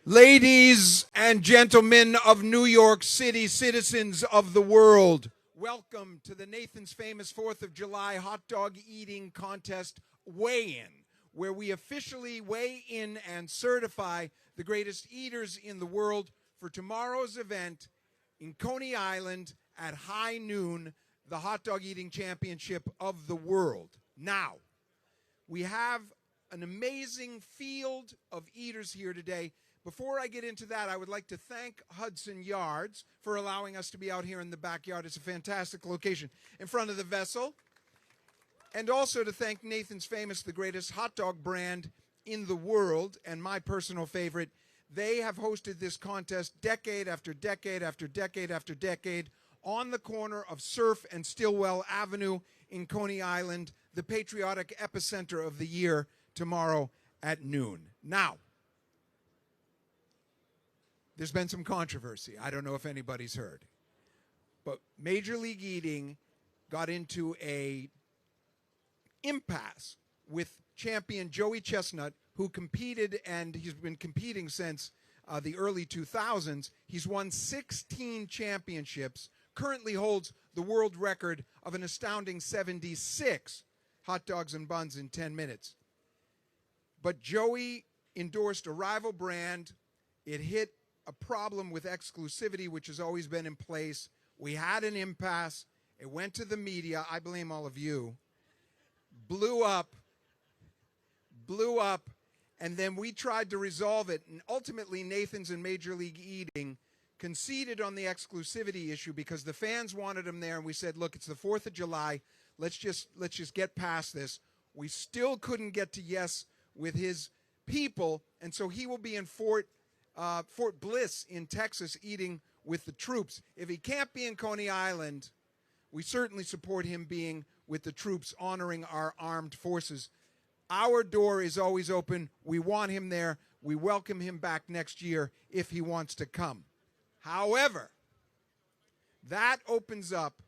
Ladies and gentlemen of New York City, citizens of the world, welcome to the Nathan's Famous 4th of July hot dog eating contest weigh-in, where we officially weigh in and certify the greatest eaters in the world for tomorrow's event in Coney Island at high noon, the hot dog eating championship of the world. Now, we have an amazing field of eaters here today. Before I get into that, I would like to thank Hudson Yards for allowing us to be out here in the backyard. It's a fantastic location in front of the vessel. And also to thank Nathan's Famous, the greatest hot dog brand in the world, and my personal favorite. They have hosted this contest decade after decade after decade after decade on the corner of Surf and Stillwell Avenue in Coney Island, the patriotic epicenter of the year, tomorrow at noon. Now, there's been some controversy. I don't know if anybody's heard. But Major League Eating got into a impasse with champion Joey Chestnut, who competed, and he's been competing since the early 2000s. He's won 16 championships, currently holds the world record of an astounding 76 hot dogs and buns in 10 minutes. But Joey endorsed a rival brand. It hit a problem with exclusivity, which has always been in place. We had an impasse. It went to the media. I blame all of you. Blew up. And then we tried to resolve it. And ultimately, Nathan's and Major League Eating conceded on the exclusivity issue because the fans wanted him there. And we said, look, it's the 4th of July. Let's just get past this. We still couldn't get to yes with his people. And so he will be in Fort Bliss in Texas eating with the troops. If he can't be in Coney Island, we certainly support him being with the troops, honoring our armed forces. Our door is always open. We want him there. We welcome him back next year if he wants to come. However, that opens up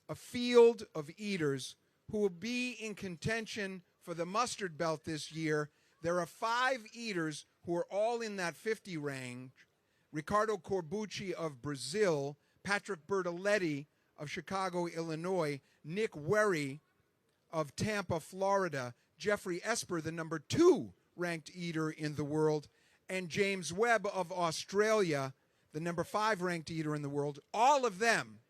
a field of eaters who will be in contention for the mustard belt this year. There are 5 eaters who are all in that 50 range: Ricardo Corbucci of Brazil, Patrick Bertoletti of Chicago, Illinois, Nick Werry of Tampa, Florida, Jeffrey Esper, the number 2 ranked eater in the world, and James Webb of Australia, the number 5 ranked eater in the world. All of them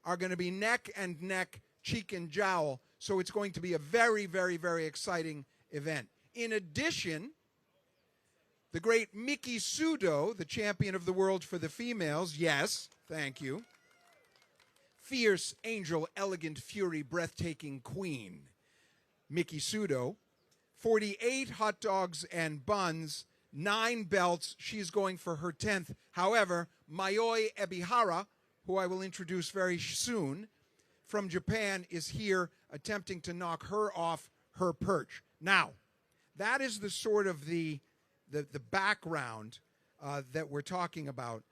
are going to be neck and neck, cheek and jowl, so it's going to be a very, very, very exciting event. In addition, the great Miki Sudo, the champion of the world for the females, yes, thank you, fierce, angel, elegant, fury, breathtaking queen, Miki Sudo, 48 hot dogs and buns, 9 belts. She's going for her 10th. However, Mayoi Ebihara, who I will introduce very soon, from Japan, is here attempting to knock her off her perch. Now, that is the sort of the background that we're talking about.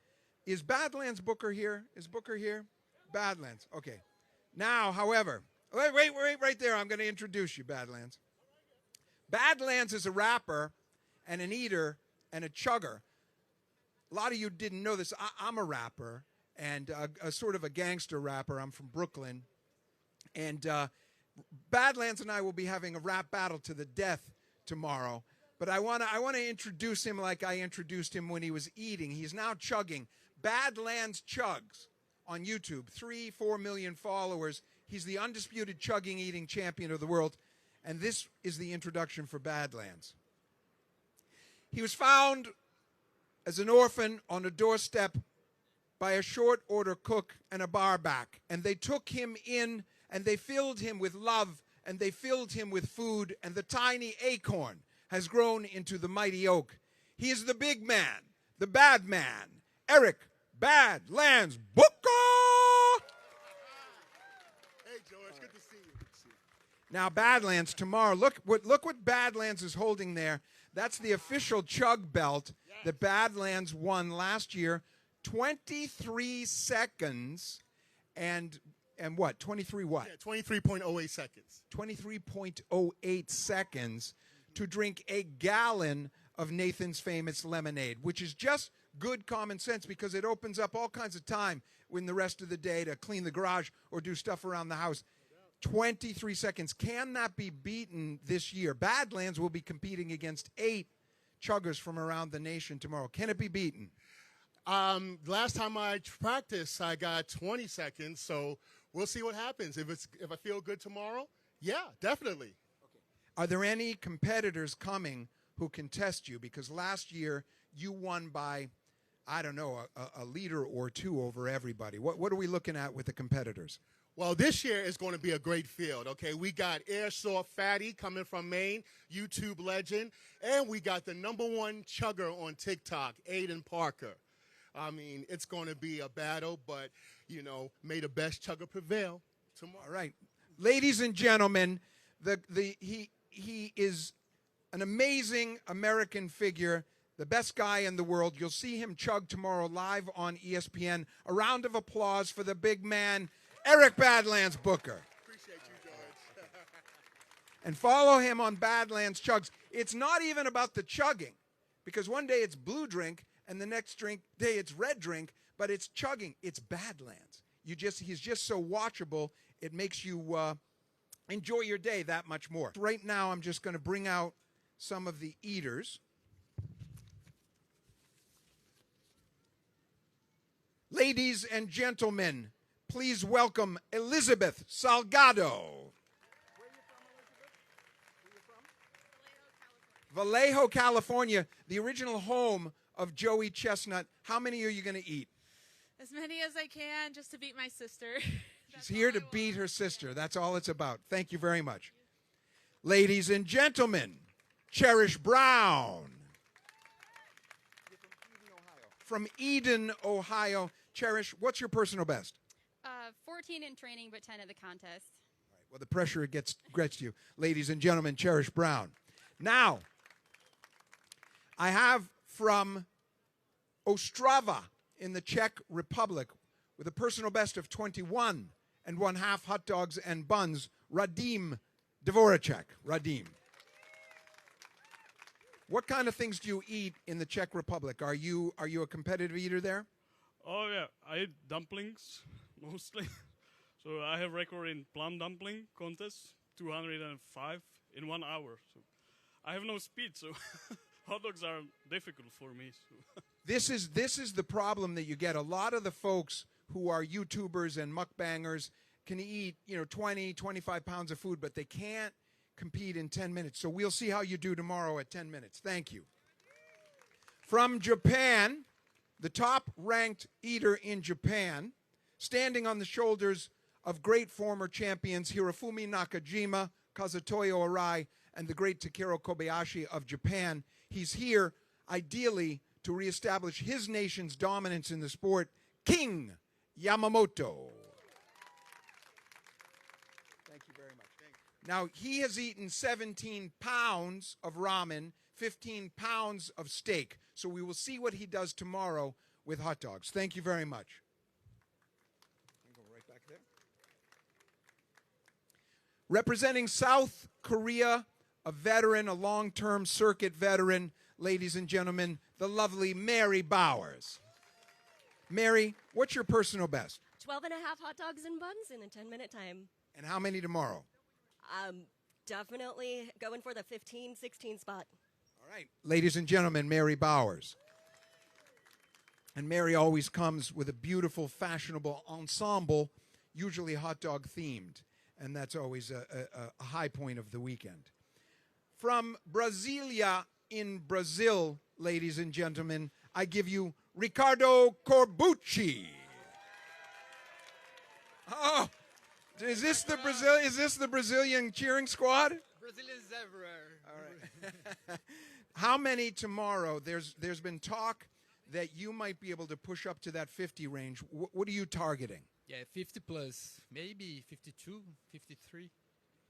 Is Badlands Booker here? Is Booker here? Badlands. Okay. Now, however, wait right there. I'm going to introduce you, Badlands. Badlands is a rapper and an eater and a chugger. A lot of you didn't know this. I'm a rapper and a sort of a gangster rapper. I'm from Brooklyn. And Badlands and I will be having a rap battle to the death tomorrow. But I want to introduce him like I introduced him when he was eating. He's now chugging. Badlands Chugs on YouTube, 3-4 million followers. He's the undisputed chugging eating champion of the world. And this is the introduction for Badlands. He was found as an orphan on a doorstep by a short order cook and a barback. And they took him in and they filled him with love and they filled him with food. And the tiny acorn has grown into the mighty oak. He is the big man, the bad man, Eric Badlands Booker. Hey, George, good to see you. Now, Badlands tomorrow. Look what Badlands is holding there. That's the official chug belt that Badlands won last year. 23 seconds and what? 23 what? Yeah, 23.08 seconds. 23.08 seconds to drink a gallon of Nathan's famous lemonade, which is just good common sense because it opens up all kinds of time in the rest of the day to clean the garage or do stuff around the house. 23 seconds. Can that be beaten this year? Badlands will be competing against 8 chuggers from around the nation tomorrow. Can it be beaten? Last time I practiced, I got 20 seconds, so we'll see what happens. If I feel good tomorrow, yeah, definitely. Are there any competitors coming who can test you? Because last year you won by, I don't know, a liter or 2 over everybody. What are we looking at with the competitors? Well, this year is going to be a great field, okay? We got Airsoft Fatty coming from Maine, YouTube legend, and we got the #1 chugger on TikTok, Aiden Parker. I mean, it's going to be a battle, but, you know, may the best chugger prevail tomorrow. All right. Ladies and gentlemen, he is an amazing American figure, the best guy in the world. You'll see him chug tomorrow live on ESPN. A round of applause for the big man, Eric Badlands Booker. Appreciate you, George. And follow him on Badlands Chugs. It's not even about the chugging, because one day it's blue drink and the next day it's red drink, but it's chugging. It's Badlands. He's just so watchable, it makes you enjoy your day that much more. Right now, I'm just going to bring out some of the eaters. Ladies and gentlemen, please welcome Elizabeth Salgado. Where are you from, Elizabeth? Where are you from? Vallejo, California, the original home of Joey Chestnut. How many are you going to eat? As many as I can, just to beat my sister. She's here to beat her sister. That's all it's about. Thank you very much. Ladies and gentlemen, Cherish Brown. From Eden, Ohio. Cherish, what's your personal best? 14 in training, but 10 at the contest. All right, well, the pressure gets to you. Ladies and gentlemen, Cherish Brown. Now, I have from Ostrava in the Czech Republic with a personal best of 21 1/2 hot dogs and buns, Radim Dvoracek. Radim. What kind of things do you eat in the Czech Republic? Are you a competitive eater there? Oh yeah, I eat dumplings mostly. So I have record in plum dumpling contest, 205 in 1 hour. So I have no speed, so hot dogs are difficult for me. So. This is the problem that you get. A lot of the folks who are YouTubers and mukbangers can eat, 20, 25 pounds of food, but they can't compete in 10 minutes. So we'll see how you do tomorrow at 10 minutes. Thank you. From Japan, the top-ranked eater in Japan, standing on the shoulders of great former champions Hirofumi Nakajima, Kazutoyo Arai, and the great Takeru Kobayashi of Japan. He's here, ideally, to reestablish his nation's dominance in the sport, King Yamamoto. Thank you very much. Now, he has eaten 17 pounds of ramen, 15 pounds of steak. So we will see what he does tomorrow with hot dogs. Thank you very much. Go right back there. Representing South Korea, a veteran, a long-term circuit veteran, ladies and gentlemen, the lovely Mary Bowers. Mary, what's your personal best? 12 1/2 hot dogs and buns in a 10-minute time. And how many tomorrow? Definitely going for the 15-16 spot. All right. Ladies and gentlemen, Mary Bowers. And Mary always comes with a beautiful, fashionable ensemble, usually hot dog themed. And that's always a high point of the weekend. From Brasilia in Brazil, ladies and gentlemen, I give you Ricardo Corbucci. Oh, is this the Brazilian cheering squad? Brazilians everywhere. All right. How many tomorrow? There's been talk that you might be able to push up to that 50 range. What are you targeting? Yeah, 50 plus, maybe 52, 53.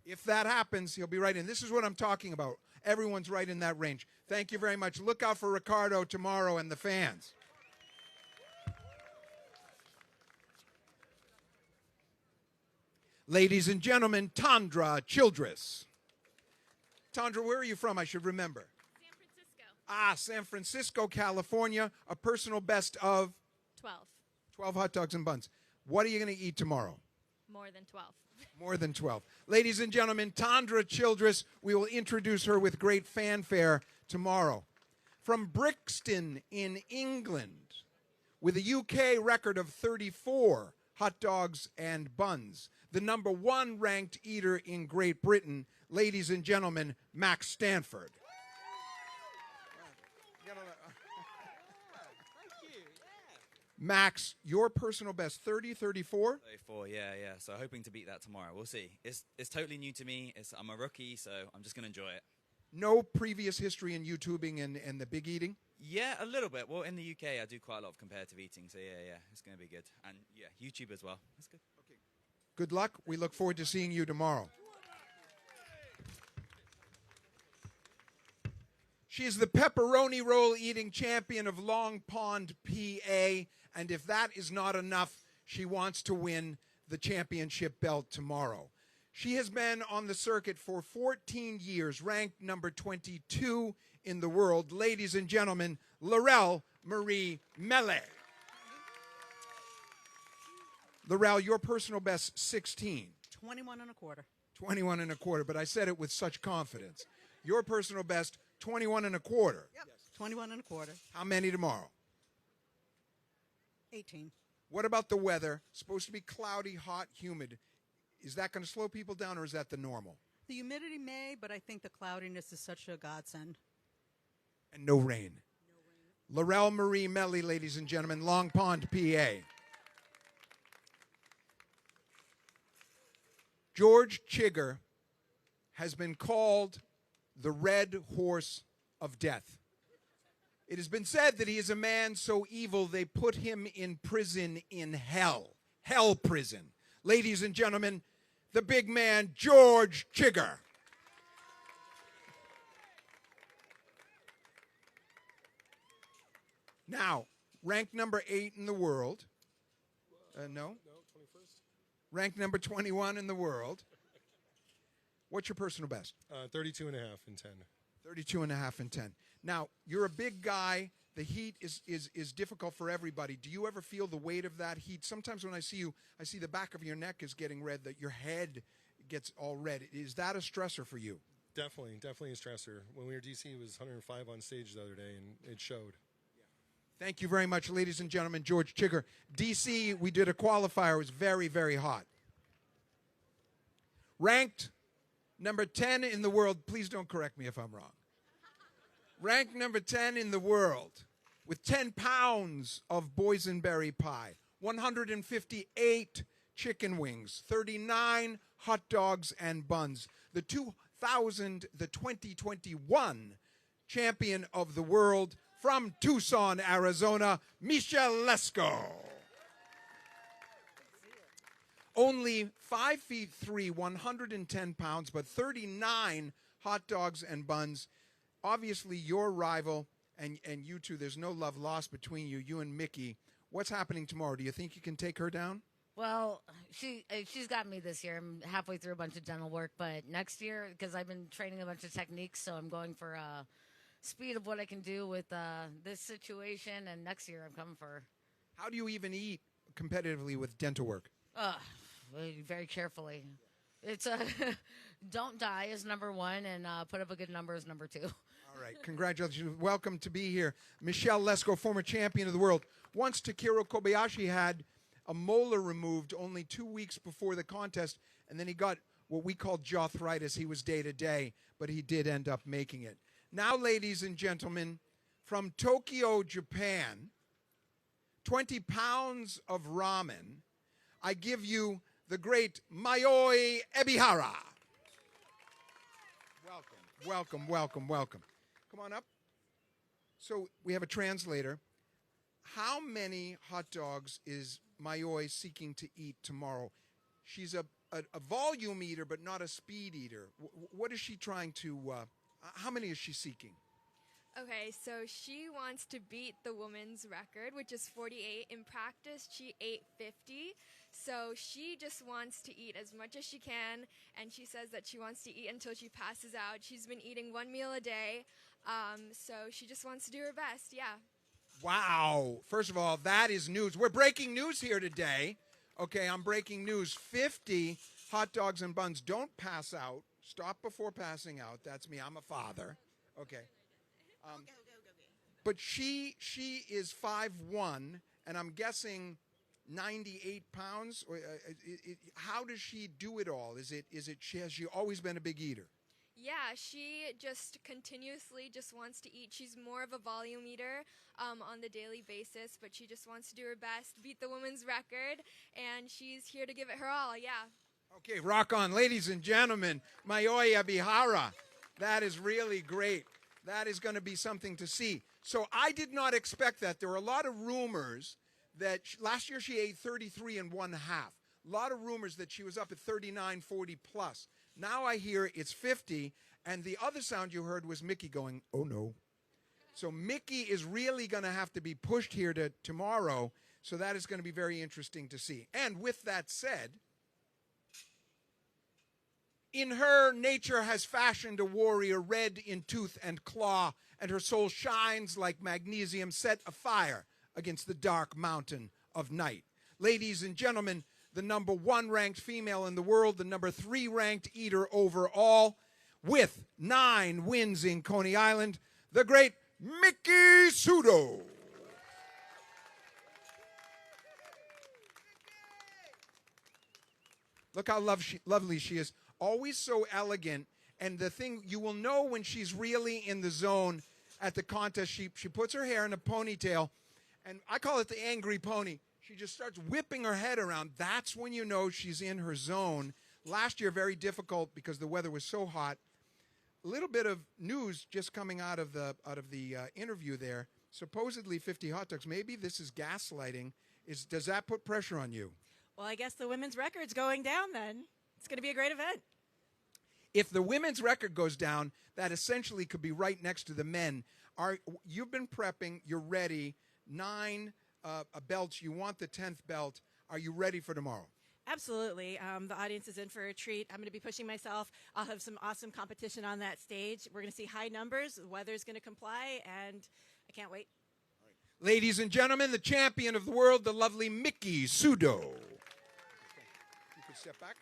If that happens, he'll be right in. This is what I'm talking about. Everyone's right in that range. Thank you very much. Look out for Ricardo tomorrow and the fans. Ladies and gentlemen, Tandra Childress. Tandra, where are you from? I should remember. San Francisco. San Francisco, California, a personal best of 12. 12 hot dogs and buns. What are you going to eat tomorrow? More than 12. More than 12. Ladies and gentlemen, Tandra Childress, we will introduce her with great fanfare tomorrow. From Brixton in England, with a UK record of 34 hot dogs and buns, the number 1 ranked eater in Great Britain, ladies and gentlemen, Max Stanford. Max, your personal best, 30, 34? 34, yeah. So hoping to beat that tomorrow. We'll see. It's totally new to me. I'm a rookie, so I'm just going to enjoy it. No previous history in YouTubing and the big eating? Yeah, a little bit. Well, in the UK, I do quite a lot of comparative eating, so yeah, it's going to be good. And yeah, YouTube as well. That's good. Okay. Good luck. We look forward to seeing you tomorrow. She is the pepperoni roll eating champion of Long Pond, PA. And if that is not enough, she wants to win the championship belt tomorrow. She has been on the circuit for 14 years, ranked number 22 in the world. Ladies and gentlemen, Laurel Marie Mele. Laurel, your personal best, 16. 21 and a quarter. 21 and a quarter, but I said it with such confidence. Your personal best, 21 and a quarter. Yep. 21 and a quarter. How many tomorrow? 18. What about the weather? Supposed to be cloudy, hot, humid. Is that going to slow people down, or is that the normal? The humidity may, but I think the cloudiness is such a godsend. And no rain. Laurel Marie Mele, ladies and gentlemen, Long Pond, PA. George Chigger has been called the Red Horse of Death. It has been said that he is a man so evil they put him in prison in hell. Hell prison. Ladies and gentlemen, the big man, George Chigger. Now, ranked number 8 in the world. No? 21st. Ranked number 21 in the world. What's your personal best? 32 and a half and 10. 32 and a half and 10. Now, you're a big guy. The heat is difficult for everybody. Do you ever feel the weight of that heat? Sometimes when I see you, I see the back of your neck is getting red, that your head gets all red. Is that a stressor for you? Definitely a stressor. When we were DC, it was 105 on stage the other day, and it showed. Thank you very much, ladies and gentlemen. George Chigger. DC, we did a qualifier. It was very, very hot. Ranked number 10 in the world. Please don't correct me if I'm wrong. Ranked number 10 in the world with 10 pounds of boysenberry pie, 158 chicken wings, 39 hot dogs and buns. The 2021 champion of the world from Tucson, Arizona, Michelle Lesko. Only 5'3", 110 pounds, but 39 hot dogs and buns. Obviously, your rival and you two, there's no love lost between you, you and Miki. What's happening tomorrow? Do you think you can take her down? Well, she's got me this year. I'm halfway through a bunch of dental work, but next year, because I've been training a bunch of techniques, so I'm going for speed of what I can do with this situation, and next year I'm coming for her. How do you even eat competitively with dental work? Very carefully. It's don't die is number 1, and put up a good number is number 2. All right, congratulations. Welcome to be here. Michelle Lesko, former champion of the world. Once Takiro Kobayashi had a molar removed only 2 weeks before the contest, and then he got what we call jawthritis. He was day-to-day, but he did end up making it. Now, ladies and gentlemen, from Tokyo, Japan, 20 pounds of ramen, I give you the great Mayoi Ebihara. Welcome, welcome, welcome. Come on up. So we have a translator. How many hot dogs is Mayoi seeking to eat tomorrow? She's a volume eater, but not a speed eater. What is she trying to, how many is she seeking? Okay, so she wants to beat the woman's record, which is 48. In practice, she ate 50. So she just wants to eat as much as she can, and she says that she wants to eat until she passes out. She's been eating 1 meal a day. So she just wants to do her best. Yeah. Wow. First of all, that is news. We're breaking news here today. Okay, I'm breaking news. 50 hot dogs and buns. Don't pass out. Stop before passing out. That's me. I'm a father. Okay. But she is 5'1", and I'm guessing 98 pounds. How does she do it all? Has she always been a big eater? Yeah, she just continuously just wants to eat. She's more of a volume eater on the daily basis, but she just wants to do her best, beat the women's record, and she's here to give it her all. Yeah. Okay, rock on. Ladies and gentlemen, Mayoya Bihara. That is really great. That is going to be something to see. So I did not expect that. There were a lot of rumors that last year she ate 33 and 1/2. A lot of rumors that she was up at 39, 40 plus. Now I hear it's 50, and the other sound you heard was Miki going, oh no. So Miki is really going to have to be pushed here to tomorrow, so that is going to be very interesting to see. And with that said, in her, nature has fashioned a warrior red in tooth and claw, and her soul shines like magnesium set afire against the dark mountain of night. Ladies and gentlemen, the number 1 ranked female in the world, the number 3 ranked eater overall, with 9 wins in Coney Island, the great Miki Sudo. Look how lovely she is. Always so elegant. And the thing, you will know when she's really in the zone at the contest. She puts her hair in a ponytail, and I call it the angry pony. She just starts whipping her head around. That's when you know she's in her zone. Last year, very difficult because the weather was so hot. A little bit of news just coming out of the interview there. Supposedly 50 hot dogs. Maybe this is gaslighting. Does that put pressure on you? Well, I guess the women's record's going down then. It's going to be a great event. If the women's record goes down, that essentially could be right next to the men. You've been prepping. You're ready. 9 belts. You want the 10th belt. Are you ready for tomorrow? Absolutely. The audience is in for a treat. I'm going to be pushing myself. I'll have some awesome competition on that stage. We're going to see high numbers. The weather's going to comply, and I can't wait. Ladies and gentlemen, the champion of the world, the lovely Miki Sudo. You can step back.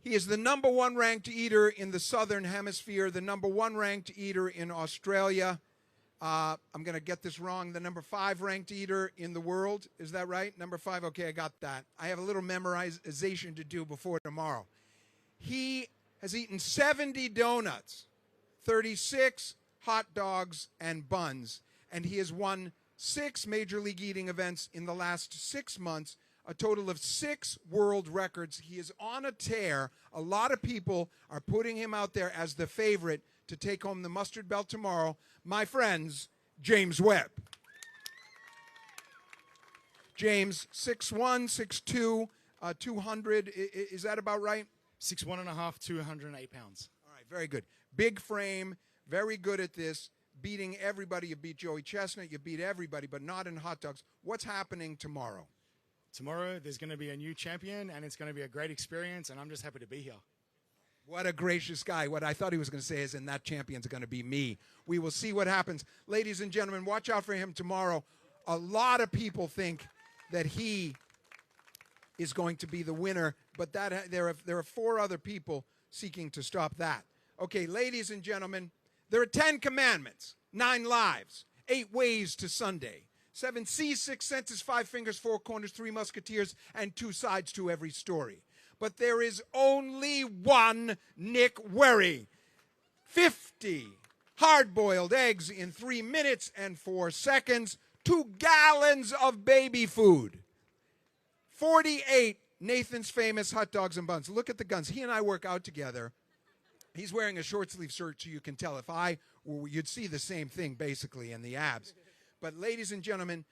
He is the number 1 ranked eater in the Southern Hemisphere, the number 1 ranked eater in Australia. I'm going to get this wrong. The number 5 ranked eater in the world. Is that right? Number 5. Okay, I got that. I have a little memorization to do before tomorrow. He has eaten 70 donuts, 36 hot dogs and buns, and he has won 6 Major League Eating events in the last 6 months, a total of 6 world records. He is on a tear. A lot of people are putting him out there as the favorite to take home the mustard belt tomorrow. My friends, James Webb. James, 6'1", 6'2", 200. Is that about right? 6'1.5", 208 pounds. All right, very good. Big frame, very good at this. Beating everybody. You beat Joey Chestnut. You beat everybody, but not in hot dogs. What's happening tomorrow? Tomorrow, there's going to be a new champion, and it's going to be a great experience, and I'm just happy to be here. What a gracious guy. What I thought he was going to say is, and that champion's going to be me. We will see what happens. Ladies and gentlemen, watch out for him tomorrow. A lot of people think that he is going to be the winner, but there are 4 other people seeking to stop that. Okay, ladies and gentlemen, there are 10 commandments, 9 lives, 8 ways to Sunday, 7 C's, 6 senses, 5 fingers, 4 corners, 3 musketeers, and 2 sides to every story. But there is only one Nick Werry. 50 hard-boiled eggs in 3 minutes and 4 seconds, 2 gallons of baby food, 48 Nathan's Famous hot dogs and buns. Look at the guns. He and I work out together. He's wearing a short-sleeve shirt, so you can tell. If I were, you'd see the same thing, basically, in the abs. But, ladies and gentlemen,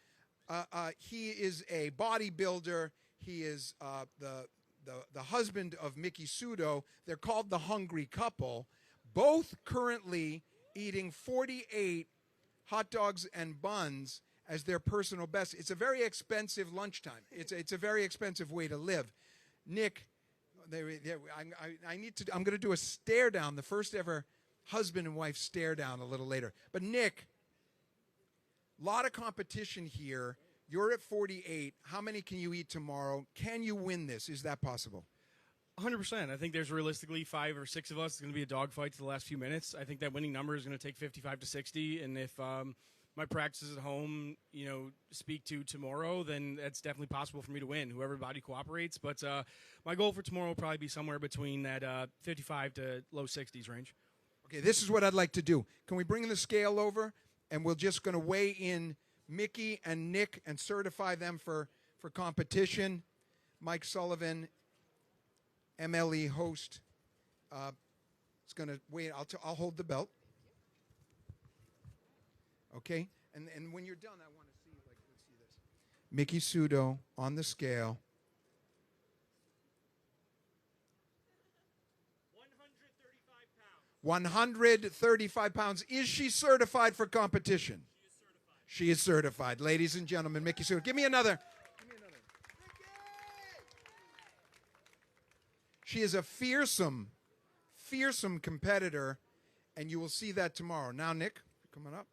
he is a bodybuilder. He is the husband of Miki Sudo. They're called the Hungry Couple, both currently eating 48 hot dogs and buns as their personal best. It's a very expensive lunchtime. It's a very expensive way to live. Nick, I need to. I'm going to do a stare down, the first ever husband and wife stare down a little later. But Nick, a lot of competition here. You're at 48. How many can you eat tomorrow? Can you win this? Is that possible? 100%. I think there's realistically 5 or 6 of us. It's going to be a dogfight to the last few minutes. I think that winning number is going to take 55 to 60. And if my practices at home, speak to tomorrow, then that's definitely possible for me to win, whoever body cooperates. But my goal for tomorrow will probably be somewhere between that 55 to low 60s range. Okay, this is what I'd like to do. Can we bring the scale over? And we're just going to weigh in Miki and Nick and certify them for competition. Mike Sullivan, MLE host, is going to weigh. I'll hold the belt. Okay, and when you're done, I want to see, let's see this. Miki Sudo on the scale. 135 pounds. Is she certified for competition? She is certified. Ladies and gentlemen, Miki Sudo. Give me another. She is a fearsome competitor, and you will see that tomorrow. Now, Nick, coming up.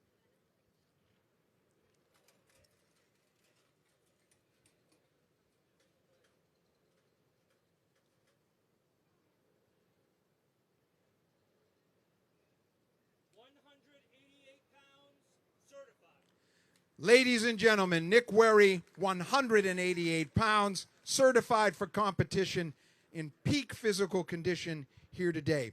Ladies and gentlemen, Nick Werry, 188 pounds, certified for competition in peak physical condition here today.